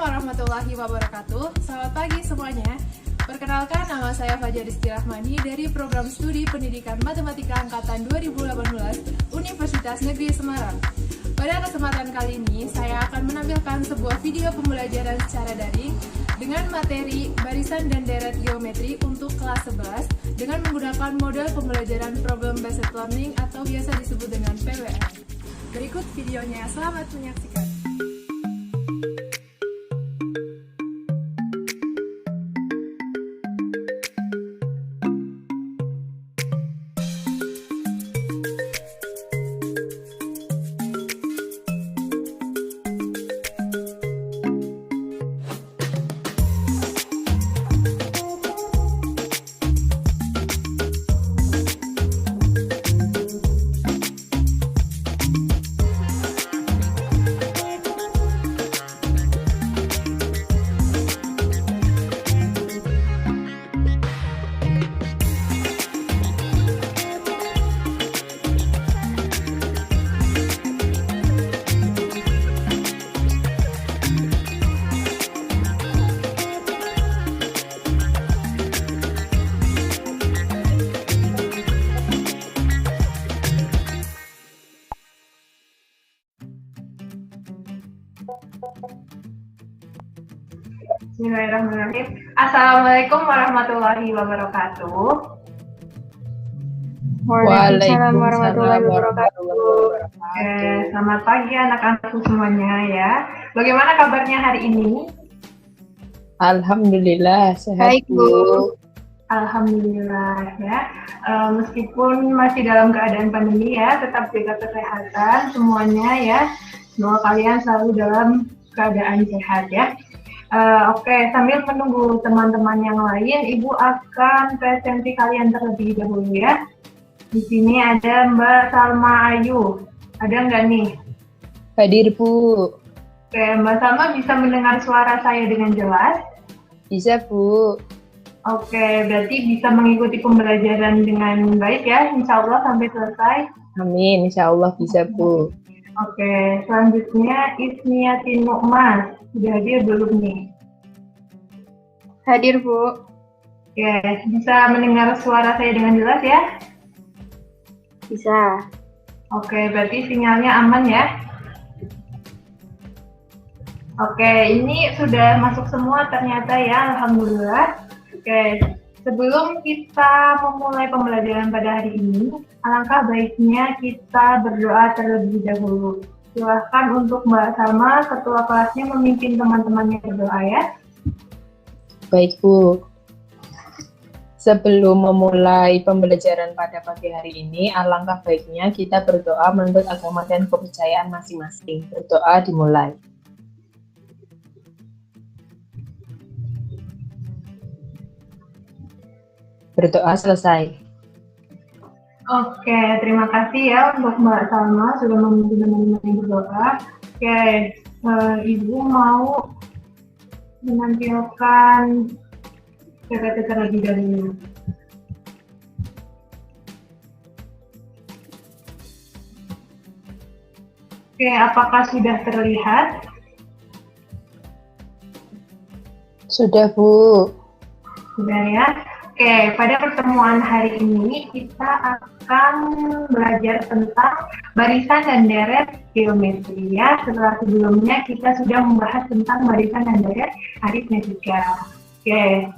warahmatullahi wabarakatuh. Selamat pagi semuanya. Perkenalkan, nama saya Fajar Rizky Rahmani dari Program Studi Pendidikan Matematika Angkatan 2018 Universitas Negeri Semarang. Pada kesempatan kali ini, saya akan menampilkan sebuah video pembelajaran secara daring dengan materi barisan dan deret geometri untuk kelas 11 dengan menggunakan model pembelajaran Problem Based Learning atau biasa disebut dengan PBL. Berikut videonya, selamat menyaksikan. Bismillahirrahmanirrahim. Assalamualaikum warahmatullahi wabarakatuh. Waalaikumsalam warahmatullahi wabarakatuh. Selamat pagi anak-anakku semuanya ya. Bagaimana kabarnya hari ini? Alhamdulillah sehat. Baik, Bu. Alhamdulillah ya. Meskipun masih dalam keadaan pandemi ya, tetap jaga kesehatan semuanya ya. Semoga kalian selalu dalam keadaan sehat ya. Oke, sambil menunggu teman-teman yang lain, Ibu akan presentasi kalian terlebih dahulu ya. Di sini ada Mbak Salma Ayu. Ada nggak nih? Hadir, Bu. Oke, Mbak Salma bisa mendengar suara saya dengan jelas? Bisa, Bu. Oke, berarti bisa mengikuti pembelajaran dengan baik ya, insya Allah sampai selesai. Amin, insya Allah bisa, Bu. Oke, selanjutnya Ismiatin Nu'mas. Sudah hadir belum nih? Hadir, Bu. Oke, bisa mendengar suara saya dengan jelas ya? Bisa. Oke, berarti sinyalnya aman ya? Oke, ini sudah masuk semua ternyata ya, Alhamdulillah. Oke, sebelum kita memulai pembelajaran pada hari ini, alangkah baiknya kita berdoa terlebih dahulu. Silahkan untuk Mbak Salma, ketua kelasnya memimpin teman-temannya berdoa ya. Baik, Bu. Sebelum memulai pembelajaran pada pagi hari ini, alangkah baiknya kita berdoa menurut agama dan kepercayaan masing-masing. Berdoa dimulai. Berdoa selesai. Oke, terima kasih ya untuk Mbak Salma sudah memimpin teman-teman berdoa. Oke, Ibu mau menampilkan PPT terlebih dahulu. Oke, apakah sudah terlihat? Sudah, Bu. Sudah ya. Oke, pada pertemuan hari ini kita akan belajar tentang barisan dan deret geometri ya. Setelah sebelumnya kita sudah membahas tentang barisan dan deret aritmetika. Oke,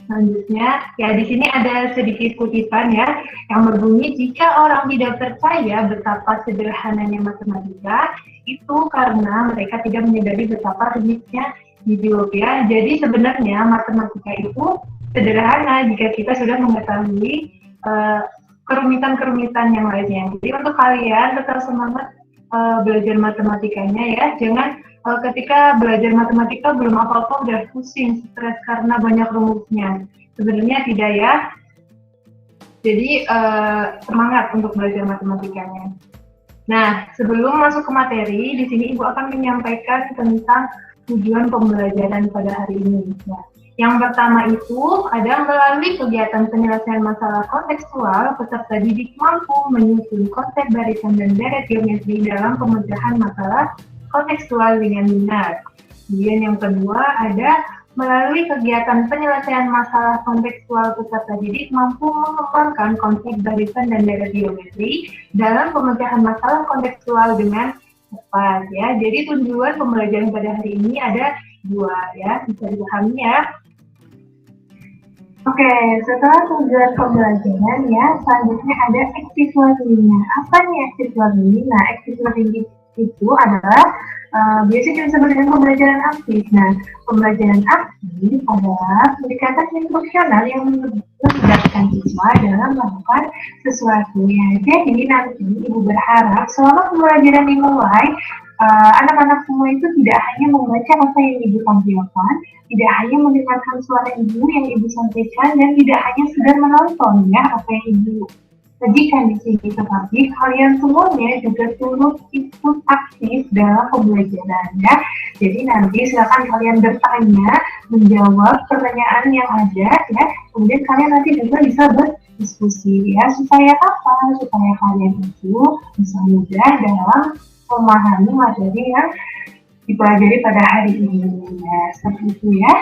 selanjutnya ya di sini ada sedikit kutipan ya yang berbunyi, jika orang tidak percaya betapa sederhananya matematika itu karena mereka tidak menyadari betapa rumitnya hidup ya. Jadi sebenarnya matematika itu sederhana jika kita sudah mengetahui kerumitan-kerumitan yang lainnya. Jadi untuk kalian tetap semangat belajar matematikanya ya. Jangan ketika belajar matematika belum apa-apa udah pusing, stres karena banyak rumusnya. Sebenarnya tidak ya. Jadi semangat untuk belajar matematikanya. Nah, sebelum masuk ke materi, di sini Ibu akan menyampaikan tentang tujuan pembelajaran pada hari ini. Ya. Yang pertama itu ada melalui kegiatan penyelesaian masalah kontekstual, peserta didik mampu menyusun konsep barisan dan deret geometri dalam pemecahan masalah kontekstual dengan benar. Kemudian yang kedua ada melalui kegiatan penyelesaian masalah kontekstual peserta didik mampu mengembangkan konsep barisan dan deret geometri dalam pemecahan masalah kontekstual dengan tepat ya. Jadi tujuan pembelajaran pada hari ini ada dua ya, bisa dipahami ya. Oke, setelah tujuan pembelajaran ya, selanjutnya ada active learning. Apa nih active learning? Nah, active learning itu adalah biasanya disebut dengan pembelajaran aktif. Nah, pembelajaran aktif adalah pendekatan instruksional yang melibatkan siswa dalam melakukan sesuatu. Ya, jadi nanti Ibu berharap selama pembelajaran dimulai, anak-anak semua itu tidak hanya membaca apa yang Ibu tampilkan, tidak hanya mendengarkan suara Ibu yang Ibu sampaikan, dan tidak hanya sekedar menonton ya apa yang Ibu sajikan di sini, tetapi kalian semuanya juga turut ikut aktif dalam pembelajaran ya. Jadi nanti silakan kalian bertanya, menjawab pertanyaan yang ada ya, kemudian kalian nanti juga bisa berdiskusi ya, supaya apa? Supaya kalian itu bisa mudah dalam memahami materi yang dipelajari pada hari ini ya, seperti itu ya.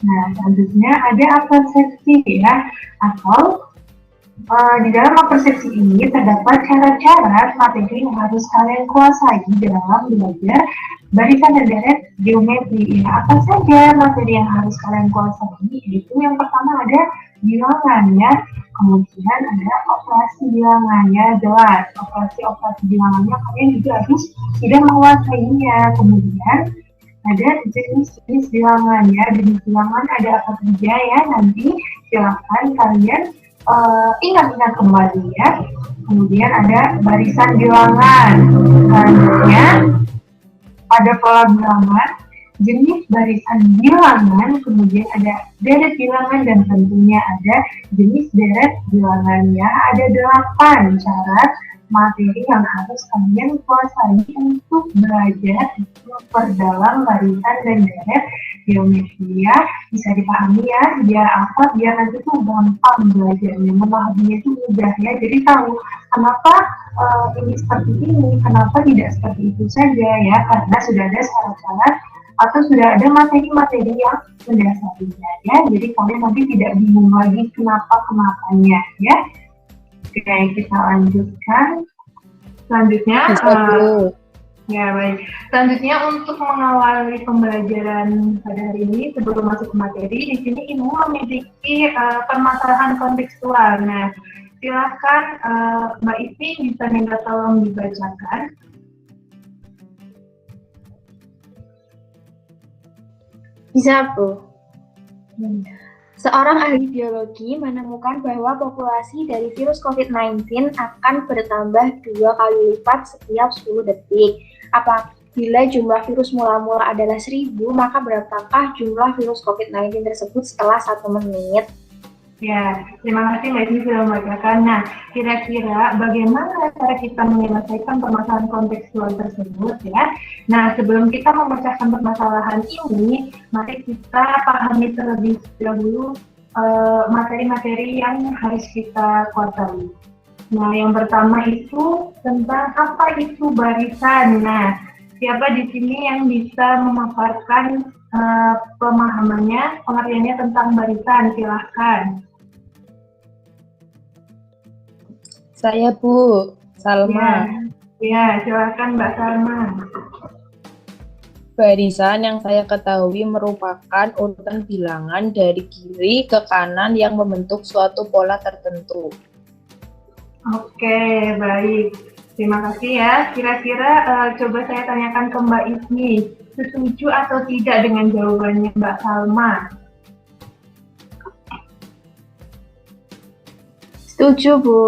Nah, selanjutnya ada persepsi ya, atau di dalam persepsi ini terdapat cara-cara materi yang harus kalian kuasai dalam belajar barisan dan deret geometri. Ya, apa saja materi yang harus kalian kuasai? Itu yang pertama ada bilangan ya, kemudian ada operasi bilangan ya, jelas operasi bilangannya kalian juga harus sudah menguasainya. Kemudian ada jenis-jenis bilangan ya, jenis bilangan ada apa saja ya, nanti silakan kalian ingat-ingat kembali ya. Kemudian ada barisan bilangan, selanjutnya ada pola bilangan, jenis barisan bilangan, kemudian ada deret bilangan, dan tentunya ada jenis deret bilangan ya. Ada 8 syarat materi yang harus kalian kuasai untuk belajar memperdalam barisan dan deret geometri ya. Bisa dipahami ya, biar apa? Biar nanti tuh gampang belajarnya, memahaminya itu mudah ya. Jadi tahu kenapa ini seperti ini, kenapa tidak seperti itu saja ya, karena sudah ada syarat-syarat atau sudah ada materi-materi yang mendasarinya ya. Jadi kalian nanti tidak bingung lagi kenapa-kenapanya ya. Oke, kita lanjutkan. Selanjutnya, ya baik. Selanjutnya untuk mengawali pembelajaran pada hari ini, sebelum masuk ke materi, di sini Ibu memiliki permasalahan kontekstual. Nah, silakan Mbak Ivi bisa minta tolong dibacakan. Bisa, Bu. Seorang ahli biologi menemukan bahwa populasi dari virus COVID-19 akan bertambah 2 kali lipat setiap 10 detik. Apabila jumlah virus mula-mula adalah 1000, maka berapakah jumlah virus COVID-19 tersebut setelah 1 menit? Ya, terima kasih Mbak Ivi sudah membacakan. Nah, kira-kira bagaimana cara kita menyelesaikan permasalahan kontekstual tersebut ya? Nah, sebelum kita memecahkan permasalahan ini, mari kita pahami terlebih dahulu materi-materi yang harus kita kuasai. Nah, yang pertama itu tentang apa itu barisan. Nah, siapa di sini yang bisa memaparkan pemahamannya, pengertiannya tentang barisan? Silahkan. Saya Bu, Salma. Ya, silakan Mbak Salma. Barisan yang saya ketahui merupakan urutan bilangan dari kiri ke kanan yang membentuk suatu pola tertentu. Oke, baik. Terima kasih ya. Kira-kira coba saya tanyakan ke Mbak Ivi, setuju atau tidak dengan jawabannya Mbak Salma? Setuju, Bu.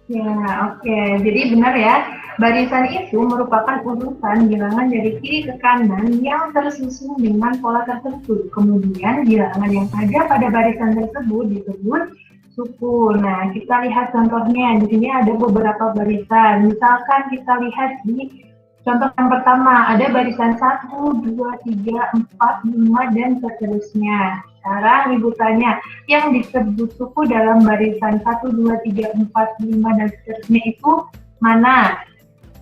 Ya, oke. Jadi benar ya, barisan itu merupakan urutan bilangan dari kiri ke kanan yang tersusun dengan pola tertentu. Kemudian bilangan yang ada pada barisan tersebut disebut suku. Nah, kita lihat contohnya. Di sini ada beberapa barisan. Misalkan kita lihat di contoh yang pertama, ada barisan 1, 2, 3, 4, 5, dan seterusnya. Sekarang Ibu tanya, yang disebut suku dalam barisan 1, 2, 3, 4, 5, dan seterusnya itu mana?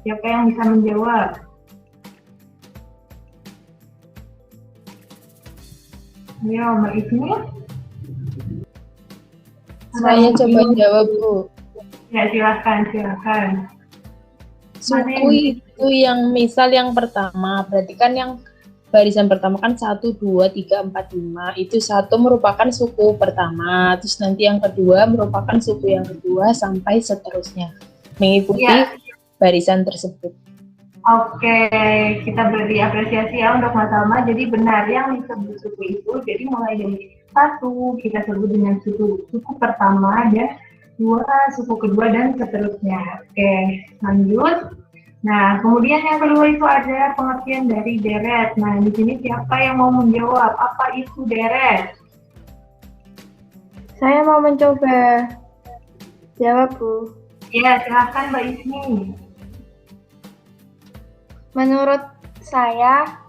Siapa yang bisa menjawab? Ya, Mbak Ismi. Saya coba jawab, Bu. Ya, silakan. Suku itu yang misal yang pertama, berarti kan yang barisan pertama kan 1, 2, 3, 4, 5. Itu 1 merupakan suku pertama, terus nanti yang kedua merupakan suku yang kedua sampai seterusnya. Mengikuti barisan tersebut. Oke, kita beri apresiasi ya untuk Mas Salma. Jadi benar yang disebut suku itu, jadi mulai dari 1 kita sebut dengan suku pertama, dan 2 suku kedua dan seterusnya. Oke, lanjut. Nah, kemudian yang kedua itu ada pengertian dari deret. Nah, di sini siapa yang mau menjawab apa itu deret? Saya mau mencoba jawab, Bu. Ya, silakan Mbak Ismi. Menurut saya,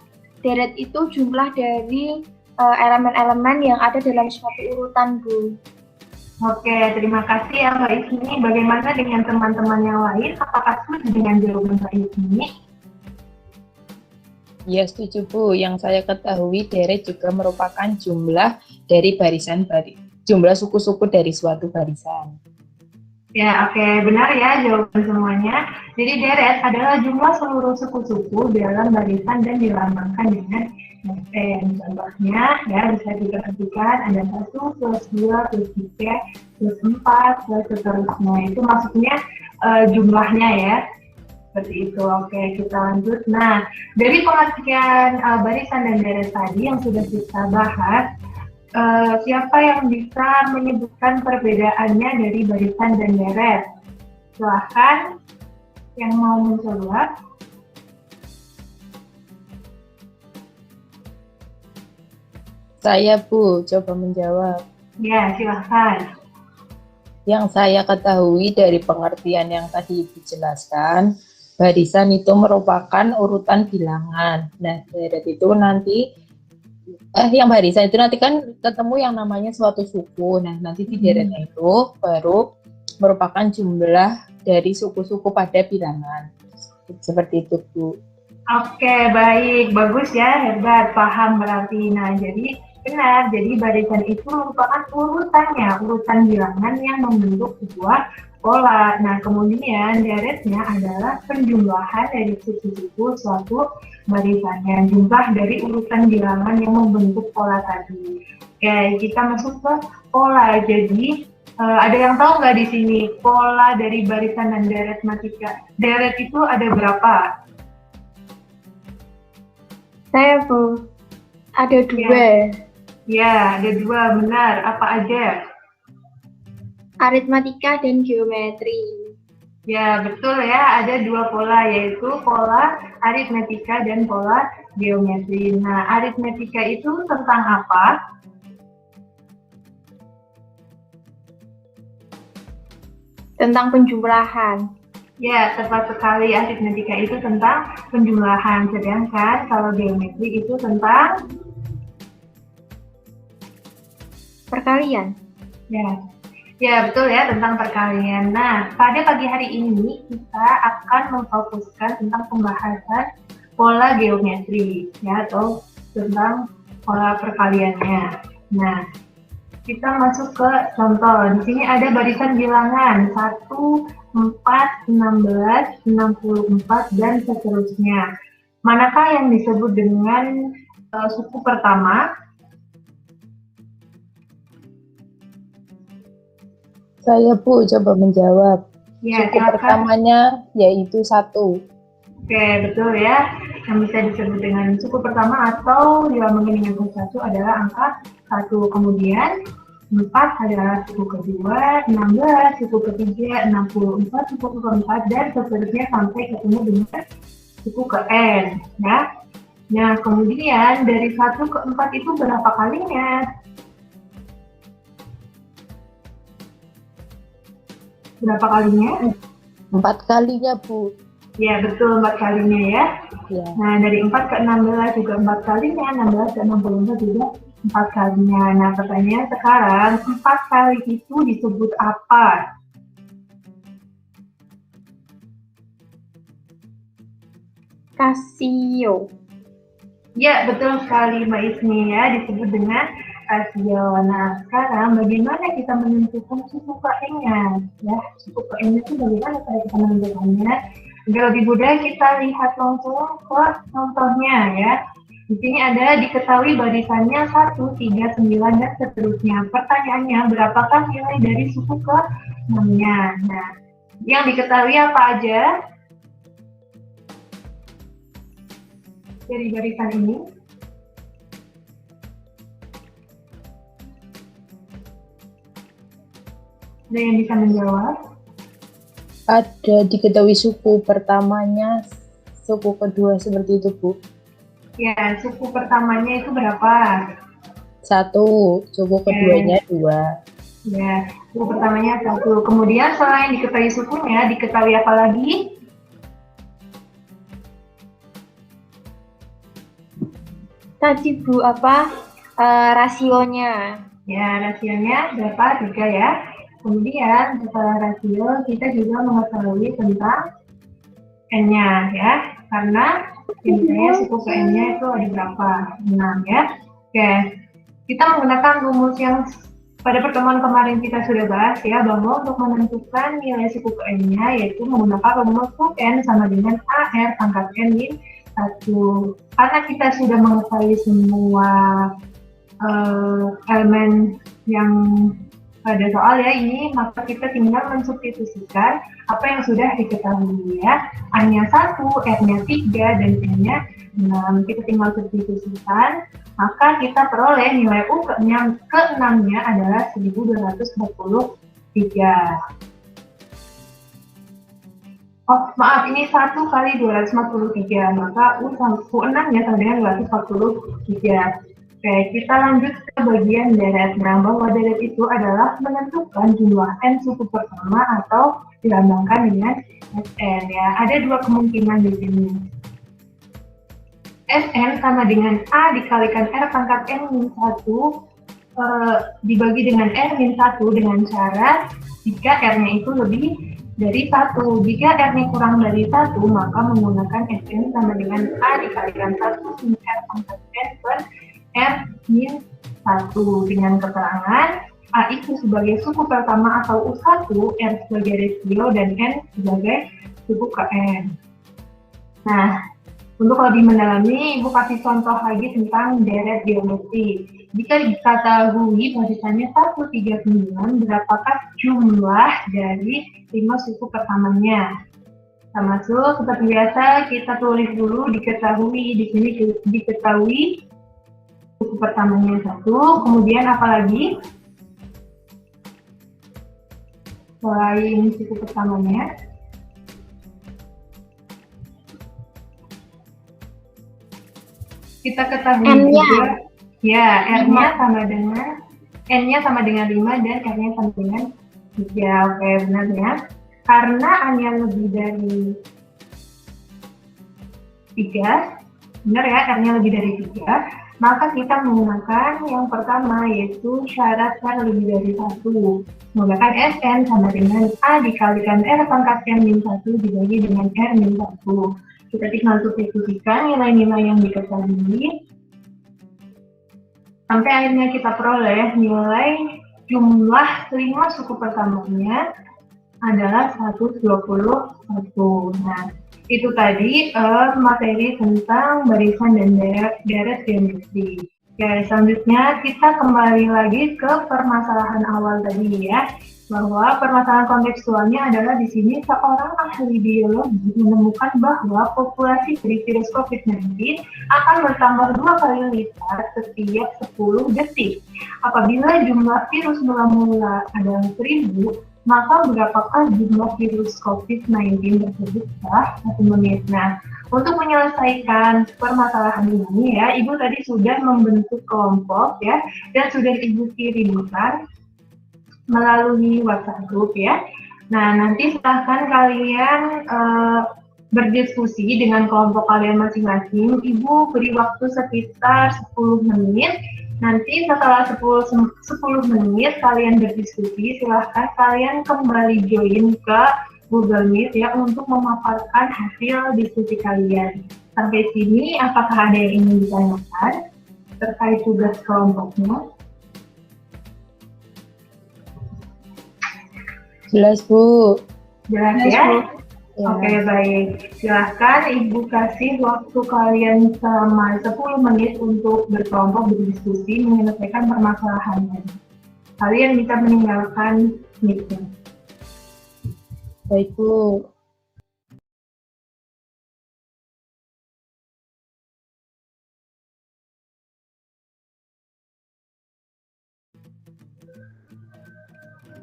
deret itu jumlah dari elemen-elemen yang ada dalam suatu urutan, Bu. Oke, terima kasih ya Mbak Ismi. Bagaimana dengan teman-teman yang lain? Apakah setuju dengan jawaban Mbak Ismi? Ya, setuju, Bu. Yang saya ketahui deret juga merupakan jumlah dari jumlah suku-suku dari suatu barisan. Ya, oke, benar ya jawaban semuanya. Jadi deret adalah jumlah seluruh suku-suku dalam barisan dan dilambangkan dengan FN. Contohnya ya bisa diperhatikan ada 1 plus 2 plus 3 plus 4 plus seterusnya. Itu maksudnya jumlahnya ya. Seperti itu. Oke, kita lanjut. Nah, dari pengertian barisan dan deret tadi yang sudah kita bahas, siapa yang bisa menyebutkan perbedaannya dari barisan dan deret? Silahkan yang mau mencoba. Saya, Bu, coba menjawab. Ya, silahkan. Yang saya ketahui dari pengertian yang tadi dijelaskan, barisan itu merupakan urutan bilangan. Nah, deret itu nanti yang barisan itu nanti kan ketemu yang namanya suatu suku. Nah, nanti di deretnya itu baru merupakan jumlah dari suku-suku pada bilangan. Seperti itu, Bu. Oke, baik. Bagus ya, hebat. Paham berarti. Nah, jadi benar. Jadi barisan itu merupakan urutan bilangan yang membentuk sebuah pola. Nah, kemudian deretnya adalah penjumlahan dari suku-suku suatu barisannya, jumlah dari urutan bilangan yang membentuk pola tadi. Oke, kita masuk ke pola. Jadi ada yang tahu nggak di sini pola dari barisan dan deret matika? Deret itu ada berapa? Saya, Bu, ada 2. Ya, ada 2, benar. Apa aja? Aritmatika dan geometri. Ya, betul ya. Ada 2 pola, yaitu pola aritmetika dan pola geometri. Nah, aritmetika itu tentang apa? Tentang penjumlahan. Ya, tepat sekali. Aritmetika itu tentang penjumlahan. Sedangkan kalau geometri itu tentang perkalian. Ya, betul ya, tentang perkalian. Nah, pada pagi hari ini kita akan memfokuskan tentang pembahasan pola geometri, ya, atau tentang pola perkaliannya. Nah, kita masuk ke contoh. Di sini ada barisan bilangan 1, 4, 16, 64, dan seterusnya. Manakah yang disebut dengan suku pertama? Saya, Bu, coba menjawab. Ya, suku silakan. Pertamanya yaitu 1. Oke, betul ya. Yang bisa disebut dengan suku pertama atau dilambangkan dengan angka 1 adalah angka 1. Kemudian 4 adalah suku kedua, 16 suku ketiga, 64 suku keempat, dan seterusnya sampai ketemu dengan suku ke N. Ya. Nah, kemudian dari 1 ke 4 itu berapa kalinya? Berapa kalinya? 4 kalinya, Bu. Ya, betul, 4 kalinya ya. Ya. Nah, dari 4 ke 16 juga 4 kalinya, 16 ke 64 juga 4 kalinya. Nah, pertanyaan sekarang, 4 kali itu disebut apa? Kasio. Ya, betul sekali Mbak Ismi ya, disebut dengan rasio. Nah, sekarang bagaimana kita menentukan suku KN-nya? Ya, suku KN itu bagaimana cara kita menentukannya? Agar lebih mudah kita lihat langsung ke contohnya ya. Di sini ada diketahui barisannya 1, 3, 9, dan seterusnya. Pertanyaannya, berapakah nilai dari suku ke-6-nya? Nah, yang diketahui apa aja dari barisan ini? Ada yang bisa menjawab? Ada diketahui suku pertamanya, suku kedua seperti itu, Bu. Ya, suku pertamanya itu berapa? 1, suku keduanya 2. Ya, suku pertamanya 1. Kemudian selain diketahui sukunya, diketahui apa lagi? Tadi Bu, rasionya? Ya, rasionya berapa? 3 ya. Kemudian setelah rasio, kita juga mengetahui tentang N-nya ya. Karena misalnya suku ke N-nya itu ada berapa? 6 ya. Oke, kita menggunakan rumus yang pada pertemuan kemarin kita sudah bahas ya, bahwa untuk menentukan nilai suku ke N-nya yaitu menggunakan rumus suku N sama dengan AR pangkat N min 1. Karena kita sudah mengetahui semua elemen yang pada soal ya ini, maka kita tinggal mensubstitusikan apa yang sudah diketahui ya. A-nya 1, R-nya 3, dan N-nya 6. Kita tinggal substitusikan, maka kita peroleh nilai U ke-6-nya adalah 1243. Oh, maaf, ini 1 kali 243, maka U6-nya sama dengan 243. Oke, kita lanjut ke bagian deret. Nah, bahwa deret itu adalah menentukan jumlah N suku pertama atau dilambangkan dengan Sn ya. Ada 2 kemungkinan di sini. Sn sama dengan A dikalikan R pangkat N-1 dibagi dengan R-1 dengan syarat jika R-nya itu lebih dari 1. Jika R-nya kurang dari 1, maka menggunakan Sn sama dengan A dikalikan 1 R pangkat N per R-1 dengan keterangan A itu sebagai suku pertama atau U1, R sebagai rasio, dan N sebagai suku KN. Nah, untuk lebih mendalami, Ibu kasih contoh lagi tentang deret geometri. Jika diketahui barisannya 139, berapakah jumlah dari 5 suku pertamanya? Kita masuk, seperti biasa kita tulis dulu diketahui. Di sini diketahui suku pertamanya 1, kemudian apa lagi? Selain suku pertamanya, kita ketahui juga, ya, R-nya sama dengan N-nya sama dengan 5 dan R-nya sama dengan 3. Oke, benar ya. Karena A-nya lebih dari 3, benar ya, R-nya lebih dari 3, maka kita menggunakan yang pertama yaitu syarat R lebih dari 1. Menggunakan Sn sama dengan A dikalikan R pangkat N-1 dibagi dengan R-1. Kita tinggal substitusikan nilai-nilai yang diketahui sampai akhirnya kita peroleh nilai jumlah 5 suku pertamanya adalah 121. Nah, itu tadi materi tentang barisan dan deret geometri. Ya, selanjutnya kita kembali lagi ke permasalahan awal tadi ya, bahwa permasalahan kontekstualnya adalah di sini seorang ahli biologi menemukan bahwa populasi dari virus COVID-19 akan bertambah 2 kali lipat setiap 10 detik. Apabila jumlah virus mula-mula adalah 1000, maka berapakah jumlah virus COVID-19 tersebut setelah 1 menit? Nah, untuk menyelesaikan permasalahan ini ya, Ibu tadi sudah membentuk kelompok ya, dan sudah Ibu kirimkan melalui WhatsApp group ya. Nah, nanti silahkan kalian berdiskusi dengan kelompok kalian masing-masing. Ibu beri waktu sekitar 10 menit. Nanti setelah 10 menit kalian berdiskusi, silahkan kalian kembali join ke Google Meet ya untuk memaparkan hasil diskusi kalian. Sampai sini, apakah ada yang ingin ditanyakan terkait tugas kelompoknya? Jelas, Bu. Jelas Jelas, ya? Bu. Ya. Oke, baik. Silahkan Ibu kasih waktu kalian selama 10 menit untuk berkelompok berdiskusi menyelesaikan permasalahan tadi. Kalian bisa meninggalkan meeting. Baik, Bu.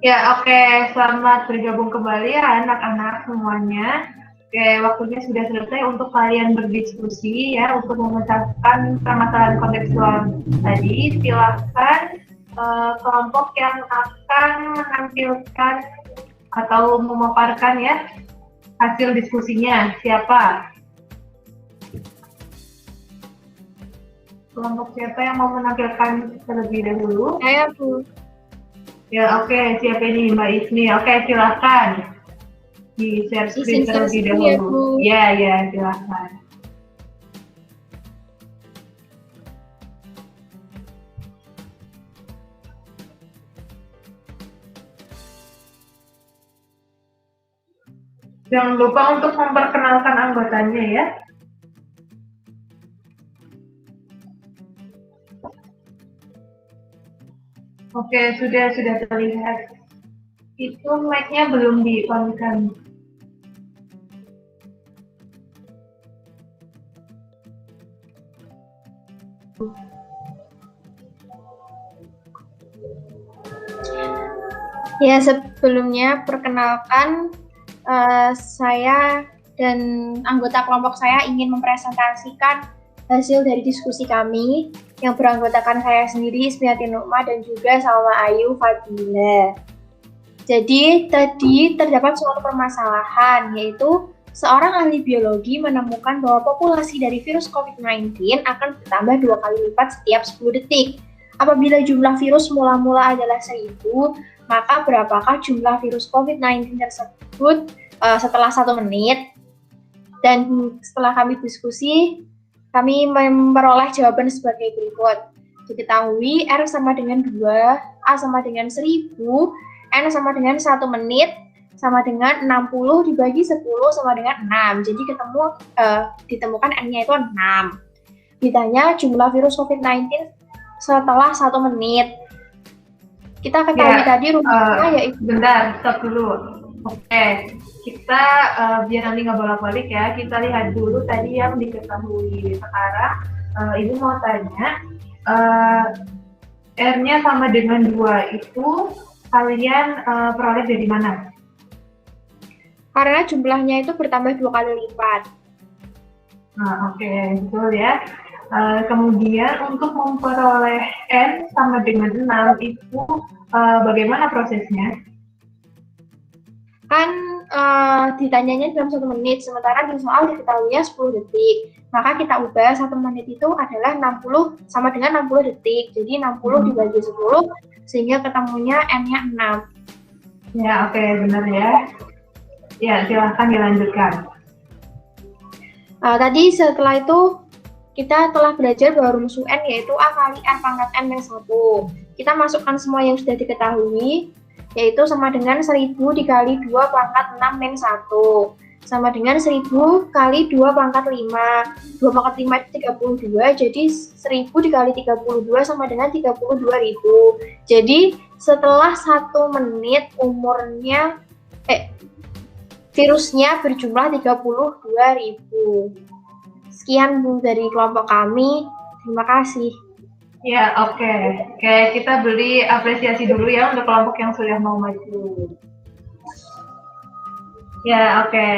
Ya, oke. Selamat bergabung kembali ya anak-anak semuanya. Oke, waktunya sudah selesai untuk kalian berdiskusi ya, untuk memecahkan permasalahan kontekstual tadi. Silahkan kelompok yang akan menampilkan atau memaparkan ya hasil diskusinya. Siapa? Kelompok siapa yang mau menampilkan terlebih dahulu? Saya, Bu. Ya, oke. Siapa ini? Mbak Ismi. Oke, silahkan. Di share screen Izin share terlebih screen ya, dahulu. Bu. Ya, silahkan. Jangan lupa untuk memperkenalkan anggotanya ya. Oke, sudah terlihat. Itu mic-nya belum di-on-kan. Ya, sebelumnya perkenalkan saya dan anggota kelompok saya ingin mempresentasikan hasil dari diskusi kami yang beranggotakan saya sendiri, Ismiati Nukma, dan juga Salma Ayu Fadila. Jadi tadi terdapat suatu permasalahan, yaitu seorang ahli biologi menemukan bahwa populasi dari virus COVID-19 akan bertambah 2 kali lipat setiap 10 detik. Apabila jumlah virus mula-mula adalah 1000, maka berapakah jumlah virus COVID-19 tersebut setelah 1 menit? Dan setelah kami diskusi, kami memperoleh jawaban sebagai berikut. Diketahui R sama dengan 2, A sama dengan 1000, N sama dengan 1 menit, sama dengan 60 dibagi 10 sama dengan 6. Jadi ditemukan N-nya itu 6. Ditanya jumlah virus COVID-19 setelah 1 menit. Kita ketahui tadi rumusnya yaitu... Bentar, stop dulu. Oke, kita biar nanti nggak bolak-balik ya, kita lihat dulu tadi yang diketahui. Sekarang Ibu mau tanya, R-nya sama dengan 2 itu kalian peroleh dari mana? Karena jumlahnya itu bertambah 2 kali lipat. Nah, oke, betul ya. Kemudian untuk memperoleh N sama dengan 6 itu bagaimana prosesnya? Kan ditanyanya dalam 1 menit, sementara di soal diketahuinya 10 detik. Maka kita ubah 1 menit itu adalah 60 sama dengan 60 detik. Jadi 60 dibagi 10 sehingga ketemunya N-nya 6. Ya, oke, benar ya. Ya, silahkan dilanjutkan. Tadi setelah itu kita telah belajar bahwa rumus UN yaitu A kali R pangkat N min 1. Kita masukkan semua yang sudah diketahui, yaitu sama dengan 1000 dikali 2 pangkat 6 min 1. Sama dengan 1000 kali 2 pangkat 5. 2 pangkat 5 itu 32, jadi 1000 dikali 32 sama dengan 32.000. Jadi setelah 1 menit virusnya berjumlah 32.000. Sekian Bu dari kelompok kami. Terima kasih. Ya, oke. Kita beri apresiasi dulu ya untuk kelompok yang sudah mau maju. Ya, oke.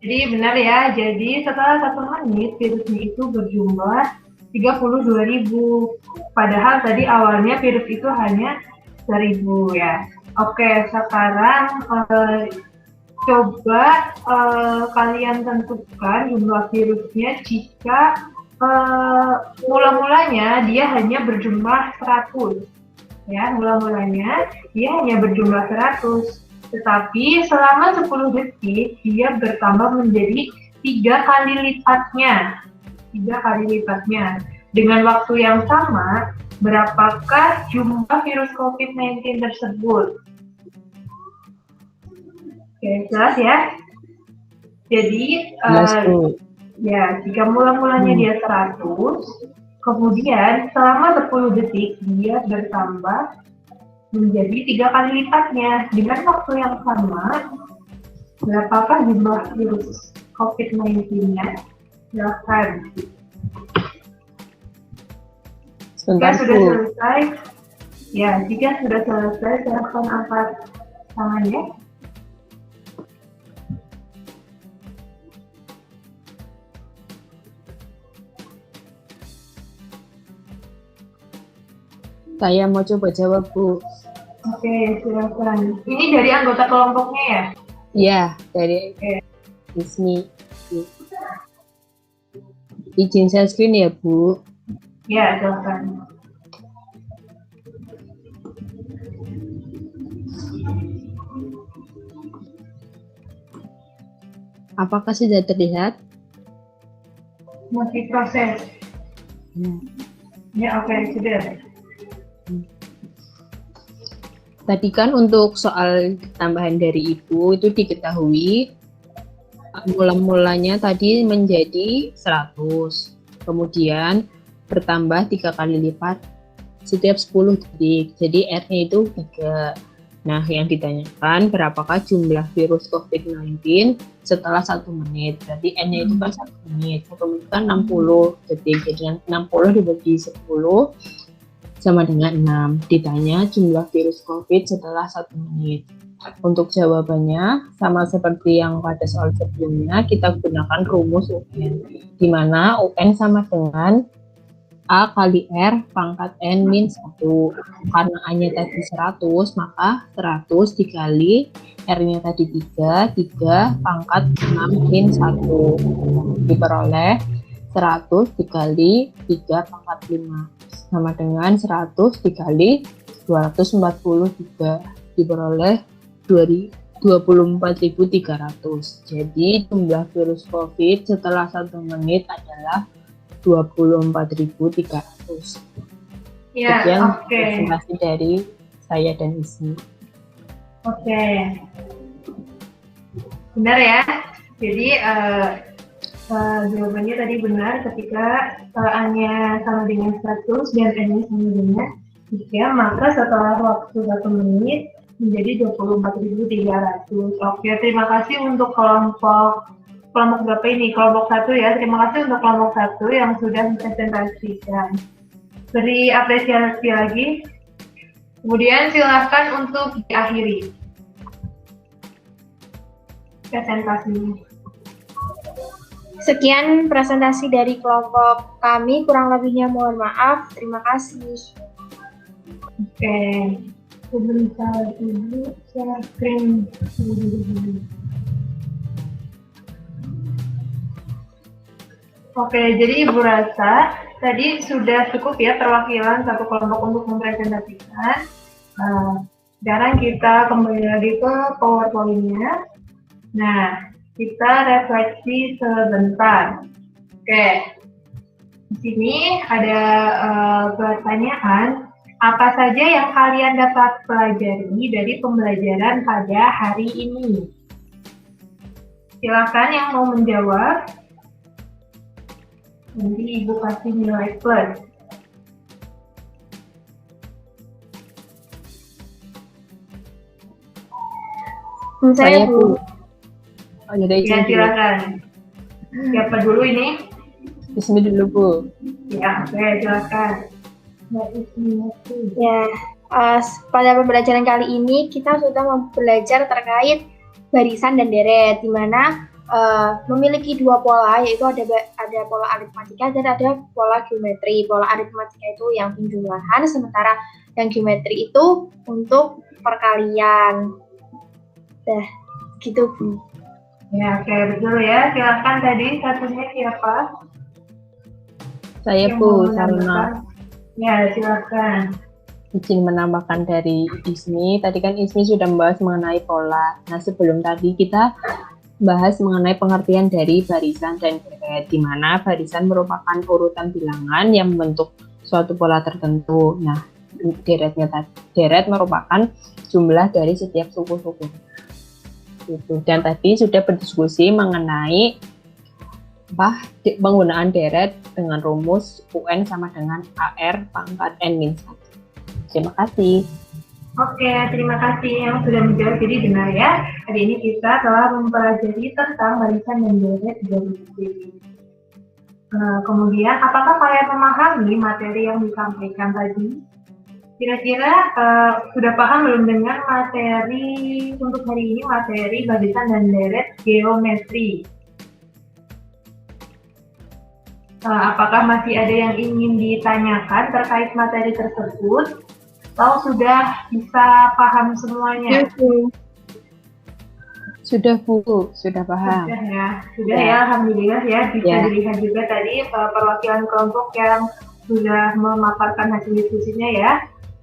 Jadi benar ya. Jadi setelah 1 menit virusnya itu berjumlah 32.000. Padahal tadi awalnya virus itu hanya 1000 ya. Oke, sekarang coba kalian tentukan jumlah virusnya jika mula-mulanya dia hanya berjumlah 100. Ya, mula-mulanya dia hanya berjumlah 100. Tetapi selama 10 detik dia bertambah menjadi 3 kali lipatnya. 3 kali lipatnya. Dengan waktu yang sama, berapakah jumlah virus COVID-19 tersebut? Oke, jelas ya? Jadi, ya, jika mula-mulanya dia 100, kemudian selama 10 detik dia bertambah menjadi 3 kali lipatnya. Dengan waktu yang sama, berapakah jumlah virus COVID-19-nya? Silahkan. Jika sudah selesai, jika sudah selesai, silahkan angkat tangannya. Saya mau coba jawab, Bu. Oke, silakan. Ini dari anggota kelompoknya ya? Iya, dari Ismi. Izin share screen ya, Bu. Ya, silakan. Apakah sudah terlihat? Masih proses. Ya, oke, sudah. Tadi kan untuk soal tambahan dari Ibu itu diketahui mula-mulanya tadi menjadi 100, kemudian bertambah 3 kali lipat setiap 10 detik, jadi R-nya itu 3. Nah, yang ditanyakan berapakah jumlah virus COVID-19 setelah 1 menit, berarti N-nya itu kan 1 menit, 1 menit kan 60 detik, jadi 60 dibagi 10 sama dengan 6. Ditanya jumlah virus COVID setelah 1 menit. Untuk jawabannya, sama seperti yang pada soal sebelumnya, kita gunakan rumus UN, di mana UN sama dengan A kali R pangkat N min 1. Karena A-nya tadi 100, maka 100 dikali R-nya tadi 3 pangkat 6 min 1. Diperoleh 100 dikali 3 pangkat 5. Sama dengan 100 dikali 243, diperoleh 24.300. Jadi jumlah virus COVID setelah 1 menit adalah 24.300. Ya, sekian presentasi dari saya dan Ismi. Oke. Benar ya. Jadi jawabannya tadi benar ketika A-nya sama dengan 100 dan N-nya sama dengan 3, maka setelah waktu 1 menit menjadi 24.300. Oke, terima kasih untuk kelompok berapa ini? Kelompok 1 ya. Terima kasih untuk kelompok 1 yang sudah mempresentasikan. Beri apresiasi lagi. Kemudian silahkan untuk diakhiri presentasinya. Sekian presentasi dari kelompok kami, kurang lebihnya mohon maaf. Terima kasih. Oke, sebentar dulu share screen. Oke, jadi Ibu rasa tadi sudah cukup ya perwakilan satu kelompok untuk mempresentasikan. Sekarang kita kembali lagi ke PowerPoint-nya. Nah, kita refleksi sebentar. Oke, di sini ada pertanyaan. Apa saja yang kalian dapat pelajari dari pembelajaran pada hari ini? Silakan yang mau menjawab. Nanti Ibu kasih nilai plus. Saya Bu. Ya, silakan. Siapa dulu ini? Ismi dulu, Bu. Ya, oke, silakan. Ya, pada pembelajaran kali ini kita sudah belajar terkait barisan dan deret, di mana memiliki 2 pola, yaitu ada pola aritmatika dan ada pola geometri. Pola aritmatika itu yang penjumlahan, sementara yang geometri itu untuk perkalian. Gitu, Bu. Ya, oke, betul ya. Silakan tadi satunya siapa? Saya Bu Salma. Ya, silakan. Izin menambahkan dari Ismi. Tadi kan Ismi sudah membahas mengenai pola. Nah, sebelum tadi kita bahas mengenai pengertian dari barisan dan deret, di mana barisan merupakan urutan bilangan yang membentuk suatu pola tertentu. Nah, deret merupakan jumlah dari setiap suku-suku. Gitu. Dan tadi sudah berdiskusi mengenai penggunaan deret dengan rumus UN sama dengan AR pangkat N-1. Terima kasih. Oke, terima kasih yang sudah menjawab. Jadi benar ya, hari ini kita telah mempelajari tentang barisan dan deret dari kemudian, apakah kalian memahami materi yang disampaikan tadi? Kira-kira sudah paham belum dengan materi untuk hari ini, materi barisan dan deret geometri? Apakah masih ada yang ingin ditanyakan terkait materi tersebut? Atau sudah bisa paham semuanya? Sudah Bu, sudah paham. Sudah ya, alhamdulillah ya. Bisa dilihat juga tadi perwakilan kelompok yang sudah memaparkan hasil diskusinya ya.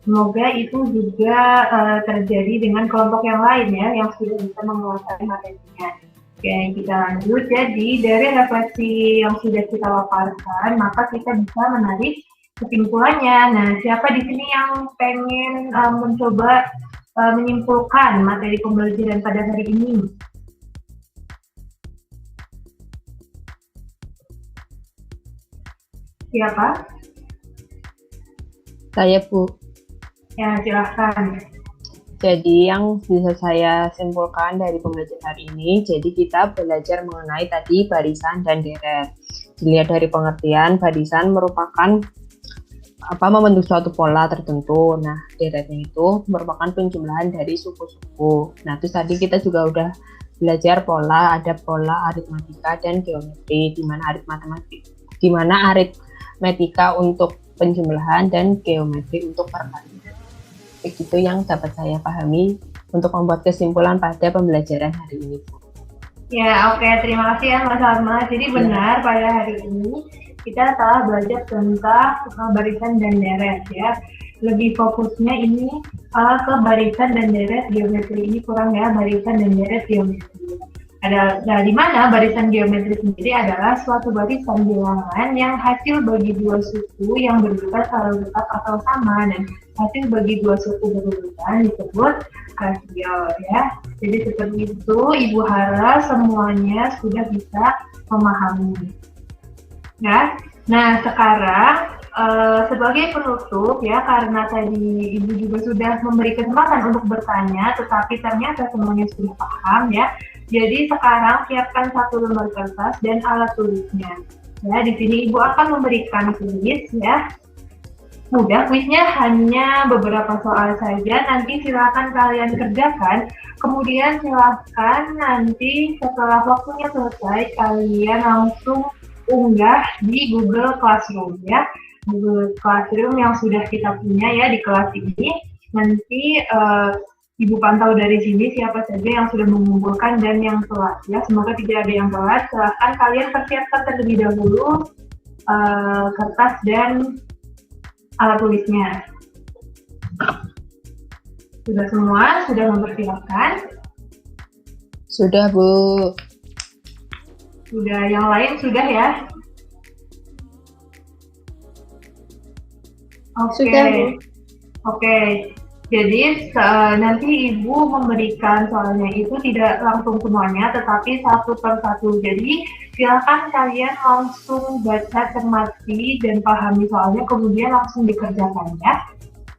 Semoga itu juga terjadi dengan kelompok yang lain ya, yang sudah bisa menguasai materinya. Oke, kita lanjut. Jadi dari refleksi yang sudah kita paparkan, maka kita bisa menarik kesimpulannya. Nah, siapa di sini yang pengen mencoba menyimpulkan materi pembelajaran pada hari ini? Siapa? Saya Bu. Ya, silahkan. Jadi yang bisa saya simpulkan dari pembelajaran hari ini, jadi kita belajar mengenai tadi barisan dan deret. Dilihat dari pengertian, barisan merupakan membentuk suatu pola tertentu. Nah, deretnya itu merupakan penjumlahan dari suku-suku. Nah, terus tadi kita juga udah belajar pola, ada pola aritmatika dan geometri, di mana aritmatika untuk penjumlahan dan geometri untuk perkalian. Begitu yang dapat saya pahami untuk membuat kesimpulan pada pembelajaran hari ini. Ya, oke. Terima kasih ya Mas Alma. Jadi benar pada hari ini kita telah belajar tentang barisan dan deret ya. Lebih fokusnya ini ke barisan dan deret geometri, ini kurang ya, barisan dan deret geometri. Di mana barisan geometri sendiri adalah suatu barisan bilangan yang hasil bagi dua suku yang berurutan selalu tetap atau sama, dan hasil bagi dua suku berurutan disebut rasio ya. Jadi seperti itu, Ibu harap semuanya sudah bisa memahami. Ya, nah sekarang sebagai penutup ya, karena tadi Ibu juga sudah memberi kesempatan untuk bertanya, tetapi ternyata semuanya sudah paham ya. Jadi sekarang siapkan satu lembar kertas dan alat tulisnya. Ya, di sini Ibu akan memberikan kuis ya. Mudah, kuisnya hanya beberapa soal saja. Nanti silakan kalian kerjakan. Kemudian silakan nanti setelah waktunya selesai kalian langsung unggah di Google Classroom ya. Google Classroom yang sudah kita punya ya di kelas ini. Nanti Ibu pantau dari sini siapa saja yang sudah mengumpulkan dan yang telat ya. Semoga tidak ada yang telat. Silakan kalian persiapkan terlebih dahulu kertas dan alat tulisnya. Sudah semua? Sudah mempersiapkan? Sudah Bu. Sudah, yang lain sudah ya? Oke. Sudah, Bu. Oke. Jadi nanti Ibu memberikan soalnya itu tidak langsung semuanya, tetapi satu per satu. Jadi silakan kalian langsung baca, cermati, dan pahami soalnya, kemudian langsung dikerjakan ya.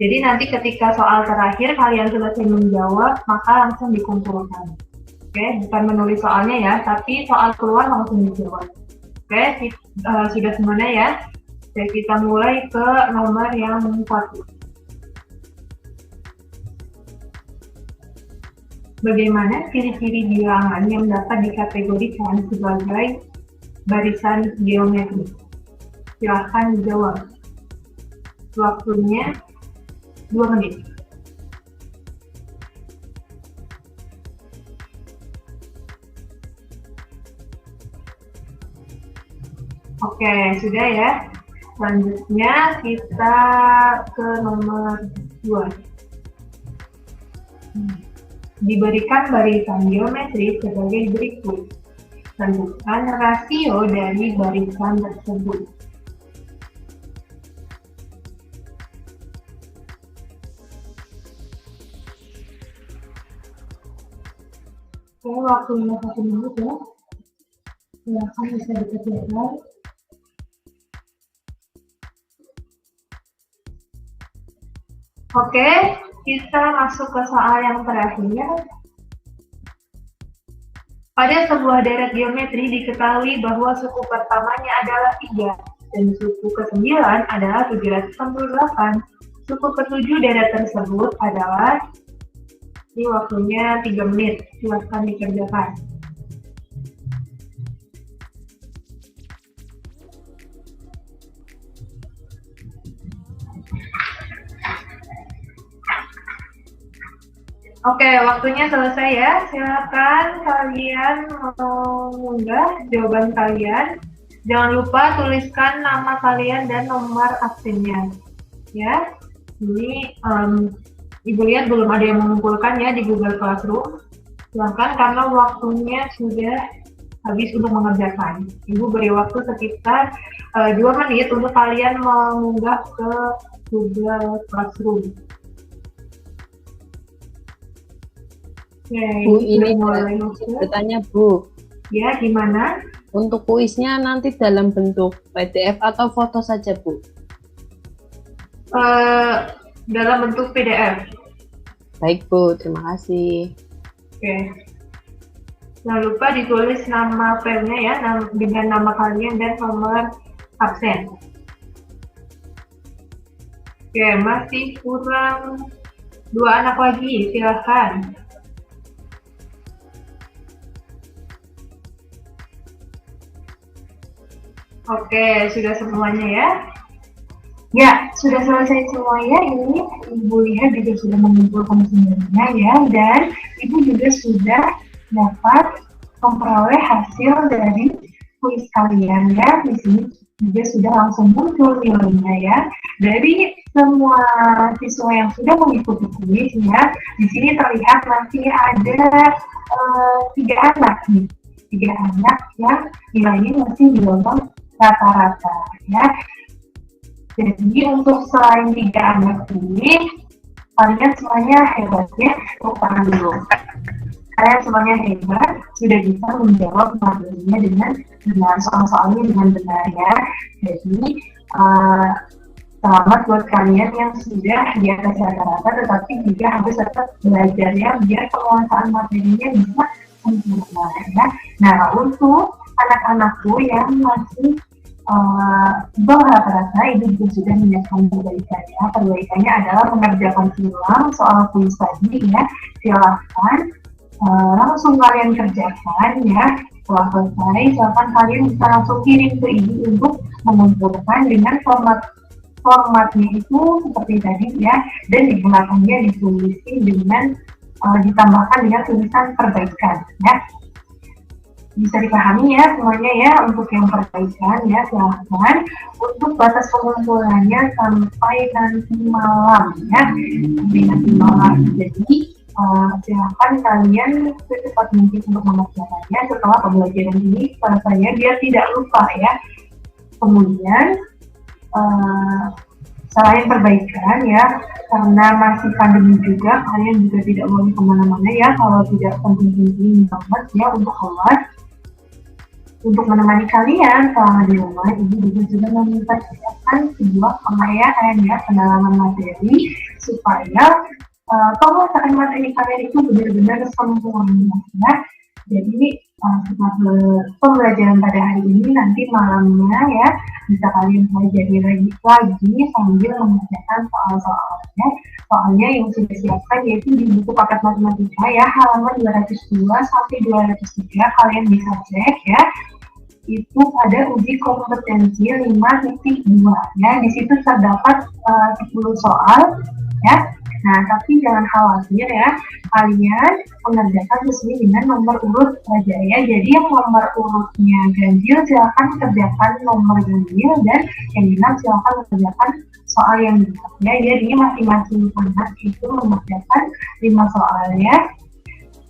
Jadi nanti ketika soal terakhir kalian selesai menjawab, maka langsung dikumpulkan. Oke, bukan menulis soalnya ya, tapi soal keluar langsung dijawab. Oke, sudah semuanya ya. Jadi kita mulai ke nomor yang 1. Bagaimana ciri-ciri bilangan yang dapat dikategorikan sebagai barisan geometri? Silahkan dijawab. Waktunya 2 menit. Oke, sudah ya. Selanjutnya kita ke nomor 2. diberikan barisan geometris sebagai berikut. Tentukan rasio dari barisan tersebut. Oke, waktunya 1 menit ya. Silakan bisa dikerjakan. Oke, kita masuk ke soal yang terakhir. Pada sebuah deret geometri diketahui bahwa suku pertamanya adalah 3 dan suku ke-9 adalah 768. Suku ke-7 deret tersebut adalah, ini waktunya 3 menit, silakan dikerjakan. Oke, waktunya selesai ya. Silakan kalian mengunggah jawaban kalian. Jangan lupa tuliskan nama kalian dan nomor absennya. Ya, ini Ibu lihat belum ada yang mengumpulkan ya di Google Classroom. Silakan karena waktunya sudah habis untuk mengerjakan. Ibu beri waktu sekitar 2 menit untuk kalian mengunggah ke Google Classroom. Oke, Bu, ini mulai bertanya Bu, ya gimana? untuk kuisnya nanti dalam bentuk PDF atau foto saja Bu? Dalam bentuk PDF. Baik Bu, terima kasih. Oke. Jangan lupa ditulis nama filenya ya, dengan nama kalian dan nomor absen. Oke, masih kurang 2 anak lagi, silahkan. Oke, sudah semuanya ya? Ya, sudah selesai semuanya. Ini Ibu lihat juga sudah mengumpulkan semuanya ya, dan Ibu juga sudah dapat memperoleh hasil dari kuis kalian ya. Di sini juga sudah langsung muncul nilainya ya. Dari semua siswa yang sudah mengikuti kuis ya, di sini terlihat nanti ada 3 anak nih. 3 anak yang nilainya masih di bawah rata-rata ya. Jadi untuk selain 3 anak ini, kalian semuanya hebat ya. Tangan dulu. Kalian semuanya hebat, sudah bisa menjawab materinya dengan benar, soal-soalnya dengan benar ya. Jadi selamat buat kalian yang sudah di atas rata-rata, tetapi juga harus tetap belajar ya, biar penguasaan materinya bisa sempurna ya. Nah, untuk anak-anakku yang masih bawah rata-rata, itu juga sudah menyiapkan perbaikannya. Perbaikannya adalah mengerjakan ulang soal kuis tadi ya. Silahkan langsung kalian kerjakan ya. Setelah selesai, silahkan kalian bisa langsung kirim ke Ibu untuk mengumpulkan dengan formatnya itu seperti tadi ya, dan di belakangnya ditulisin dengan ditambahkan dengan tulisan perbaikan ya. Bisa dipahami ya semuanya ya untuk yang perbaikan ya. Silahkan untuk batas pengumpulannya sampai nanti malam ya, sampai nanti malam. Jadi silahkan kalian secepat mungkin untuk mengerjakannya setelah pembelajaran ini selesai ya, biar tidak lupa ya. Kemudian selain perbaikan ya, karena masih pandemi juga, kalian juga tidak boleh kemana-mana ya kalau tidak penting-penting banget ya untuk keluar. Untuk menemani kalian selama di rumah, Ibu juga sudah mempersiapkan sebuah pengayaan ya, pendalaman materi supaya penguasaan materi kalian itu benar-benar sempurna ya. Jadi setelah pembelajaran pada hari ini, nanti malamnya ya bisa kalian pelajari lagi sambil mengerjakan soal-soalnya. Soalnya yang sudah disiapkan yaitu di buku paket matematika ya, halaman 202 sampai 203, kalian bisa cek ya. Itu pada uji kompetensi 5.2 ya. Di situ terdapat 10 soal ya. Nah, tapi jangan khawatir ya, kalian mengerjakan sesuai dengan nomor urut saja ya. Jadi yang nomor urutnya ganjil silahkan kerjakan nomor ganjil, dan yang genap silahkan kerjakan soal yang genap ya. Jadi masing-masing anak itu mengerjakan 5 soal ya.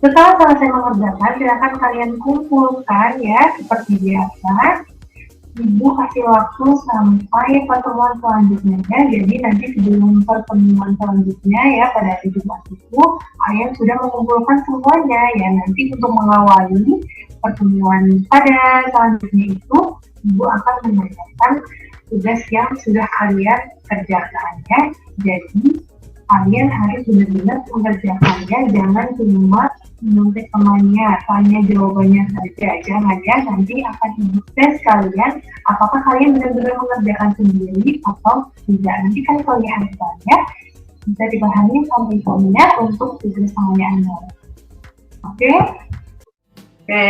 Setelah selesai mengerjakan, silakan kalian kumpulkan ya seperti biasa. Ibu kasih waktu sampai pertemuan selanjutnya ya. Jadi nanti sebelum pertemuan selanjutnya ya pada hari Jumat itu, kalian sudah mengumpulkan semuanya ya. Nanti untuk mengawali pertemuan pada selanjutnya itu, Ibu akan menanyakan tugas yang sudah kalian kerjakan ya. Jadi kalian harus benar-benar mengerjakannya, jangan cuma menuntut temannya, tanya jawabannya saja. Jangan ya, nanti akan Ibu tes kalian apakah kalian benar-benar mengerjakan sendiri atau tidak. Nanti kan kalau lihat hasilnya bisa dipahami sampai poinnya untuk tugas pengerjaan. Oke? Oke,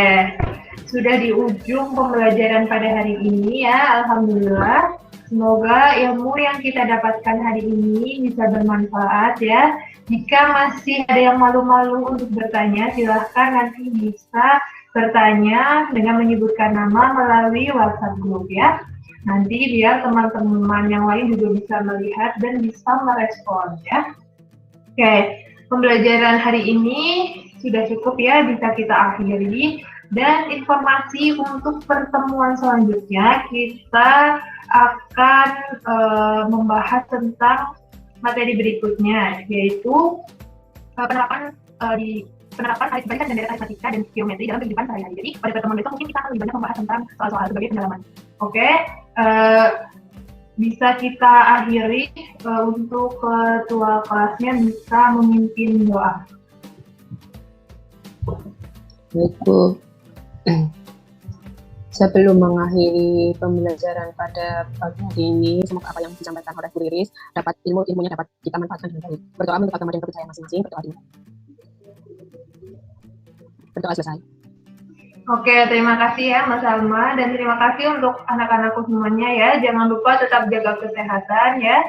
sudah di ujung pembelajaran pada hari ini ya, alhamdulillah. Semoga ilmu yang kita dapatkan hari ini bisa bermanfaat ya. Jika masih ada yang malu-malu untuk bertanya, silahkan nanti bisa bertanya dengan menyebutkan nama melalui WhatsApp group ya. Nanti biar teman-teman yang lain juga bisa melihat dan bisa merespon ya. Oke, pembelajaran hari ini sudah cukup ya, bisa kita akhiri. Dan informasi untuk pertemuan selanjutnya, kita akan membahas tentang materi berikutnya, yaitu penerapan hari kebalikan dan deret aritmatika dan geometri dalam kehidupan sehari-hari. Jadi pada pertemuan besok mungkin kita akan lebih banyak membahas tentang soal-soal sebagai pendalaman. Oke, bisa kita akhiri untuk ketua kelasnya bisa memimpin doa. Baik, Bu. Sebelum mengakhiri pembelajaran pada pagi hari ini, semoga apa yang disampaikan oleh Bu Riris dapat ilmunya dapat kita manfaatkan dengan baik. Berdoa menurut agama dan kepercayaan masing-masing. Berdoa selesai. Oke, terima kasih ya Mas Alma, dan terima kasih untuk anak-anakku semuanya ya. Jangan lupa tetap jaga kesehatan ya.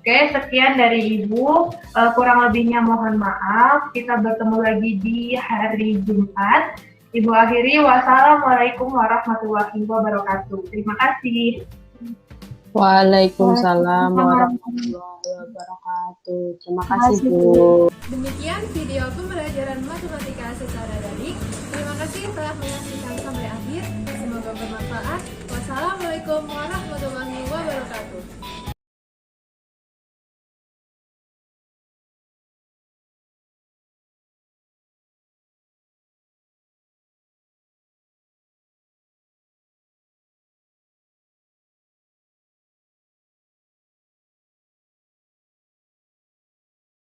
Oke, sekian dari Ibu. Kurang lebihnya mohon maaf. Kita bertemu lagi di hari Jumat. Ibu akhiri, wassalamualaikum warahmatullahi wabarakatuh. Terima kasih. Waalaikumsalam warahmatullahi wabarakatuh. Terima kasih, Bu. Demikian video pembelajaran matematika secara daring. Terima kasih telah menyaksikan sampai akhir. Semoga bermanfaat. Wassalamualaikum warahmatullahi wabarakatuh.